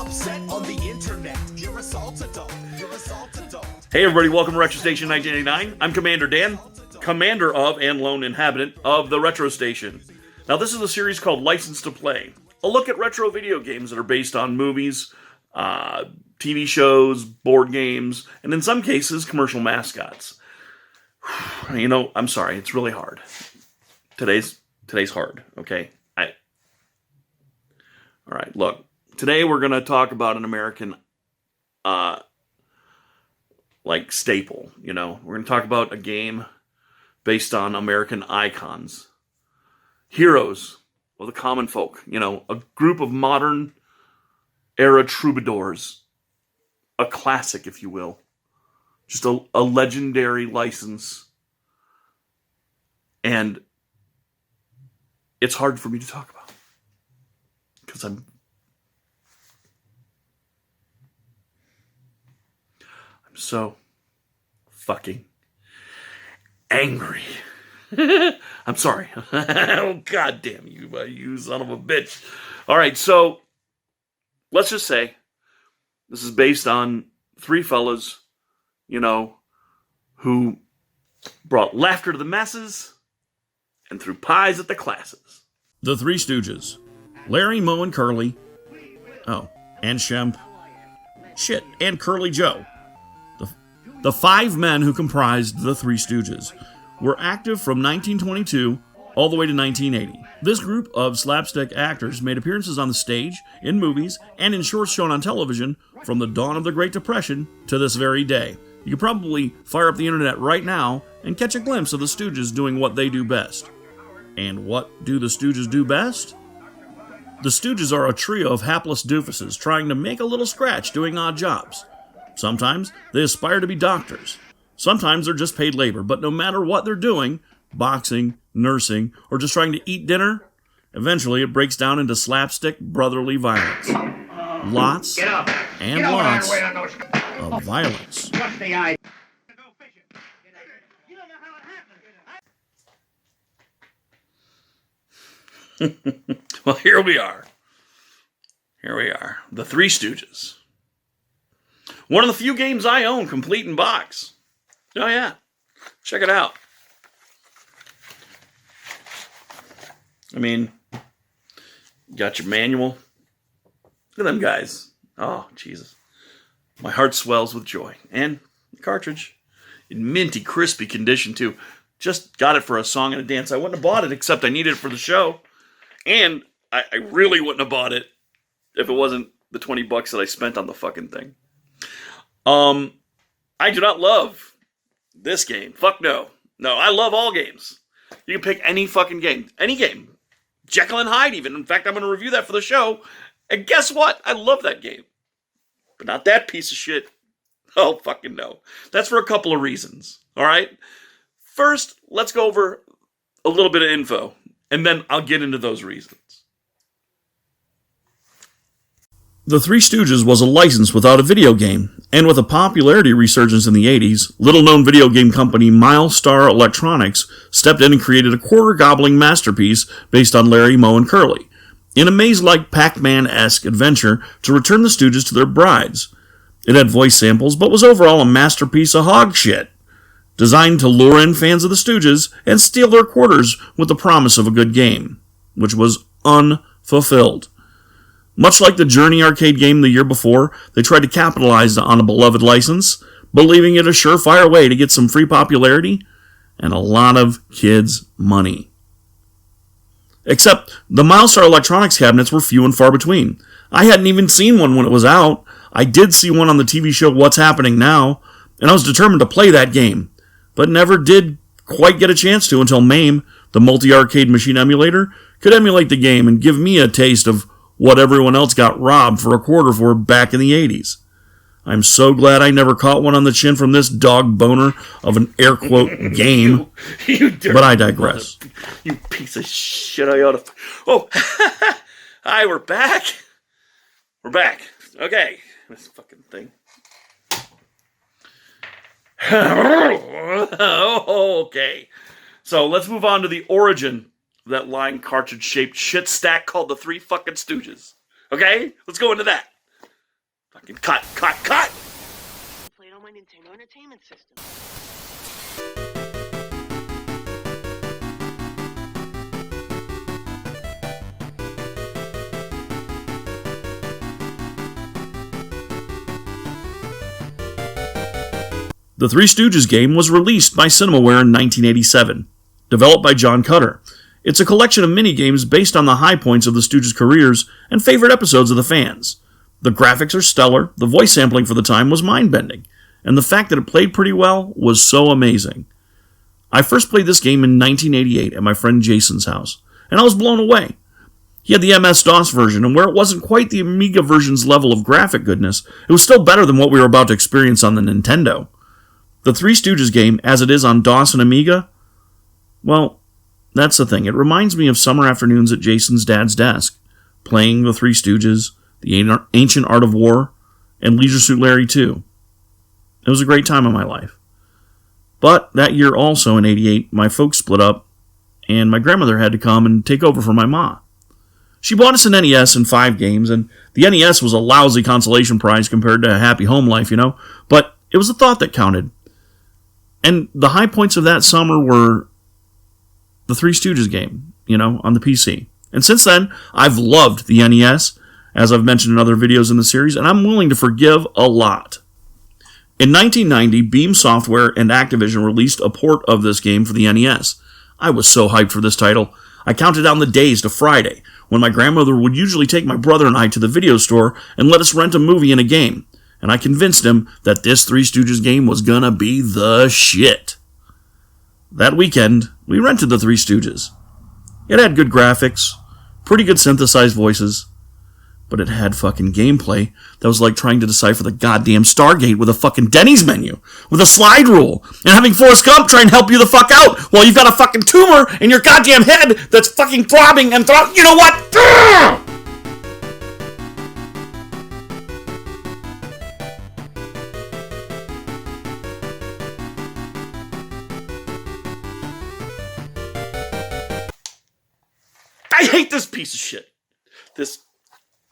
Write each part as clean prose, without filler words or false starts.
upset on the internet. You're assault adult. You're assault adult. Hey everybody, welcome to Retro Station 1989. I'm Commander Dan, commander of and lone inhabitant of the Retro Station. Now this is a series called License to Play. A look at retro video games that are based on movies, TV shows, board games, and in some cases, commercial mascots. You know, I'm sorry, it's really hard. Today's hard, okay? All right, look. Today we're going to talk about an American, staple, you know. We're going to talk about a game based on American icons. Heroes of the common folk, you know, a group of modern era troubadours. A classic, if you will. Just a legendary license. And it's hard for me to talk about. Because I'm so fucking angry. I'm sorry. Oh, God damn you, you son of a bitch. All right, so let's just say this is based on three fellas, you know, who brought laughter to the masses and threw pies at the classes. The Three Stooges. Larry, Moe, and Curly. Oh, and Shemp. Shit, and Curly Joe. The five men who comprised the Three Stooges were active from 1922 all the way to 1980. This group of slapstick actors made appearances on the stage, in movies, and in shorts shown on television from the dawn of the Great Depression to this very day. You could probably fire up the internet right now and catch a glimpse of the Stooges doing what they do best. And what do the Stooges do best? The Stooges are a trio of hapless doofuses trying to make a little scratch doing odd jobs. Sometimes they aspire to be doctors. Sometimes they're just paid labor. But no matter what they're doing, boxing, nursing, or just trying to eat dinner, eventually it breaks down into slapstick brotherly violence. Lots and lots of violence. Well, here we are. The Three Stooges. One of the few games I own complete in box. Oh yeah. Check it out. I mean, you got your manual. Look at them guys. Oh, Jesus. My heart swells with joy. And the cartridge. In minty, crispy condition, too. Just got it for a song and a dance. I wouldn't have bought it, except I needed it for the show. And I really wouldn't have bought it if it wasn't the $20 that I spent on the fucking thing. I do not love this game. Fuck no. No, I love all games. You can pick any fucking game. Any game. Jekyll and Hyde even. In fact, I'm going to review that for the show. And guess what? I love that game. But not that piece of shit. Oh, fucking no. That's for a couple of reasons. All right? First, let's go over a little bit of info. And then I'll get into those reasons. The Three Stooges was a license without a video game, and with a popularity resurgence in the 80s, little-known video game company Milestar Electronics stepped in and created a quarter-gobbling masterpiece based on Larry, Moe, and Curly, in a maze-like Pac-Man-esque adventure to return the Stooges to their brides. It had voice samples, but was overall a masterpiece of hog shit, designed to lure in fans of the Stooges and steal their quarters with the promise of a good game, which was unfulfilled. Much like the Journey arcade game the year before, they tried to capitalize on a beloved license, believing it a surefire way to get some free popularity and a lot of kids' money. Except the Milestar Electronics cabinets were few and far between. I hadn't even seen one when it was out. I did see one on the TV show What's Happening Now, and I was determined to play that game, but never did quite get a chance to until MAME, the multi-arcade machine emulator, could emulate the game and give me a taste of what everyone else got robbed for a quarter for back in the 80s. I'm so glad I never caught one on the chin from this dog boner of an air quote game. But I digress. You piece of shit, I ought to... Oh, hi, we're back. We're back. Okay. This fucking thing. Okay. So let's move on to the origin of that line cartridge-shaped shit stack called the Three fucking Stooges. Okay? Let's go into that. Fucking cut! Played on my Nintendo Entertainment System. The Three Stooges game was released by CinemaWare in 1987, developed by John Cutter. It's a collection of mini-games based on the high points of the Stooges' careers and favorite episodes of the fans. The graphics are stellar, the voice sampling for the time was mind-bending, and the fact that it played pretty well was so amazing. I first played this game in 1988 at my friend Jason's house, and I was blown away. He had the MS-DOS version, and where it wasn't quite the Amiga version's level of graphic goodness, it was still better than what we were about to experience on the Nintendo. The Three Stooges game, as it is on DOS and Amiga, well, that's the thing. It reminds me of summer afternoons at Jason's dad's desk, playing the Three Stooges, the Ancient Art of War, and Leisure Suit Larry 2. It was a great time in my life. But that year also, in 88, my folks split up, and my grandmother had to come and take over for my ma. She bought us an NES and 5 games, and the NES was a lousy consolation prize compared to a happy home life, but it was the thought that counted. And the high points of that summer were the Three Stooges game, on the PC. And since then, I've loved the NES, as I've mentioned in other videos in the series, and I'm willing to forgive a lot. In 1990, Beam Software and Activision released a port of this game for the NES. I was so hyped for this title. I counted down the days to Friday, when my grandmother would usually take my brother and I to the video store and let us rent a movie and a game. And I convinced him that this Three Stooges game was gonna be the shit. That weekend, we rented the Three Stooges. It had good graphics, pretty good synthesized voices, but it had fucking gameplay that was like trying to decipher the goddamn Stargate with a fucking Denny's menu, with a slide rule, and having Forrest Gump try and help you the fuck out while you've got a fucking tumor in your goddamn head that's fucking throbbing and you know what? I hate this piece of shit. This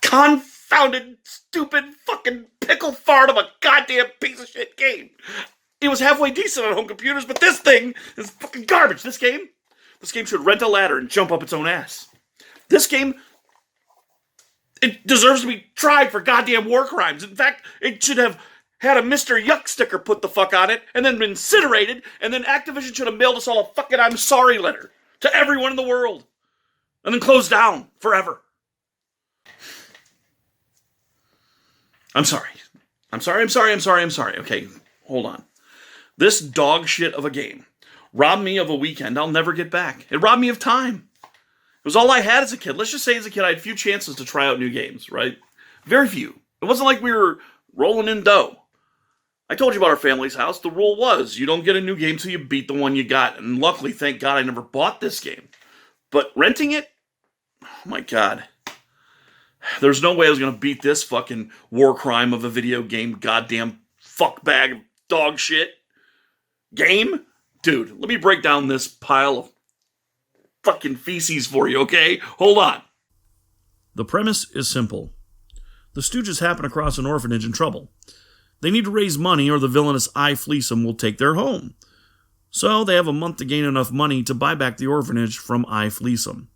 confounded, stupid, fucking pickle fart of a goddamn piece of shit game. It was halfway decent on home computers, but this thing is fucking garbage. This game should rent a ladder and jump up its own ass. This game, it deserves to be tried for goddamn war crimes. In fact, it should have had a Mr. Yuck sticker put the fuck on it, and then been incinerated, and then Activision should have mailed us all a fucking I'm sorry letter to everyone in the world. And then closed down forever. I'm sorry. Okay, hold on. This dog shit of a game robbed me of a weekend I'll never get back. It robbed me of time. It was all I had as a kid. Let's just say as a kid I had few chances to try out new games, right? Very few. It wasn't like we were rolling in dough. I told you about our family's house. The rule was you don't get a new game till you beat the one you got. And luckily, thank God, I never bought this game. But renting it? Oh my God. There's no way I was going to beat this fucking war crime of a video game goddamn fuck bag of dog shit game. Dude, let me break down this pile of fucking feces for you, okay? Hold on. The premise is simple. The Stooges happen across an orphanage in trouble. They need to raise money or the villainous I Fleecem will take their home. So they have a month to gain enough money to buy back the orphanage from I Fleecem.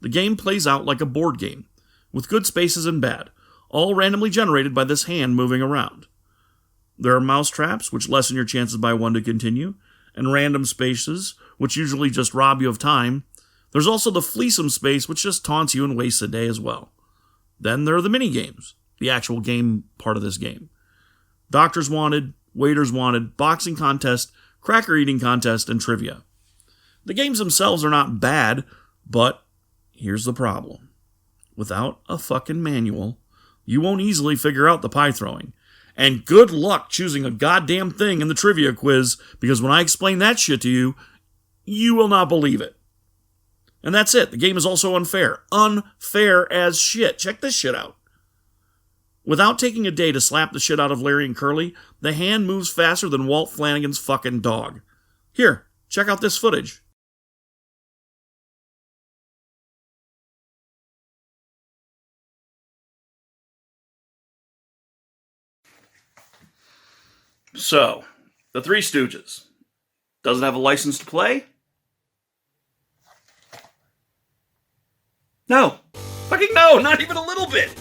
The game plays out like a board game, with good spaces and bad, all randomly generated by this hand moving around. There are mouse traps, which lessen your chances by 1 to continue, and random spaces, which usually just rob you of time. There's also the Fleecem space, which just taunts you and wastes a day as well. Then there are the mini-games, the actual game part of this game. Doctors wanted, waiters wanted, boxing contest, cracker eating contest, and trivia. The games themselves are not bad, but here's the problem. Without a fucking manual, you won't easily figure out the pie throwing. And good luck choosing a goddamn thing in the trivia quiz, because when I explain that shit to you, you will not believe it. And that's it. The game is also unfair. Unfair as shit. Check this shit out. Without taking a day to slap the shit out of Larry and Curly, the hand moves faster than Walt Flanagan's fucking dog. Here, check out this footage. So, the Three Stooges. Doesn't have a license to play? No. Fucking no, not even a little bit.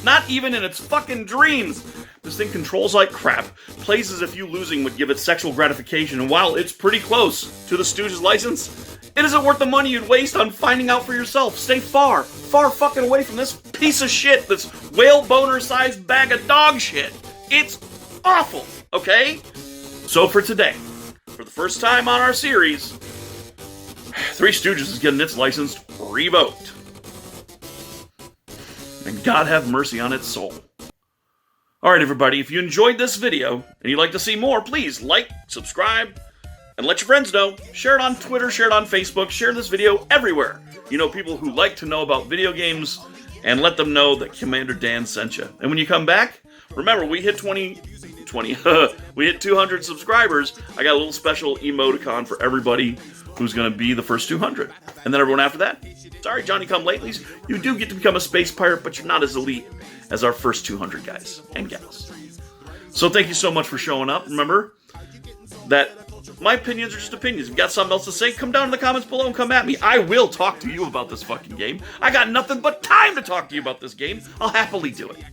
Not even in its fucking dreams. This thing controls like crap, plays as if you losing would give it sexual gratification, and while it's pretty close to the Stooges license, it isn't worth the money you'd waste on finding out for yourself. Stay far, far fucking away from this piece of shit, this whale boner-sized bag of dog shit. It's awful, okay? So for today, for the first time on our series, Three Stooges is getting its license revoked. And God have mercy on its soul. Alright everybody, if you enjoyed this video and you'd like to see more, please like, subscribe, and let your friends know. Share it on Twitter, share it on Facebook, share this video everywhere. You know, people who like to know about video games, and let them know that Commander Dan sent you. And when you come back, remember, we hit we hit 200 subscribers. I got a little special emoticon for everybody who's going to be the first 200. And then everyone after that, sorry, Johnny come latelys, you do get to become a space pirate, but you're not as elite as our first 200 guys and gals. So thank you so much for showing up. Remember that my opinions are just opinions. If you got something else to say, come down in the comments below and come at me. I will talk to you about this fucking game. I got nothing but time to talk to you about this game. I'll happily do it.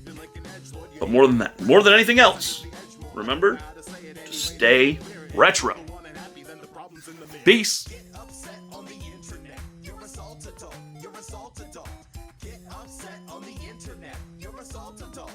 But more than that, more than anything else, remember to stay retro. Peace. Get upset on the internet. You're assault adult. You're assault adult. Get upset on the internet. You're assault adult.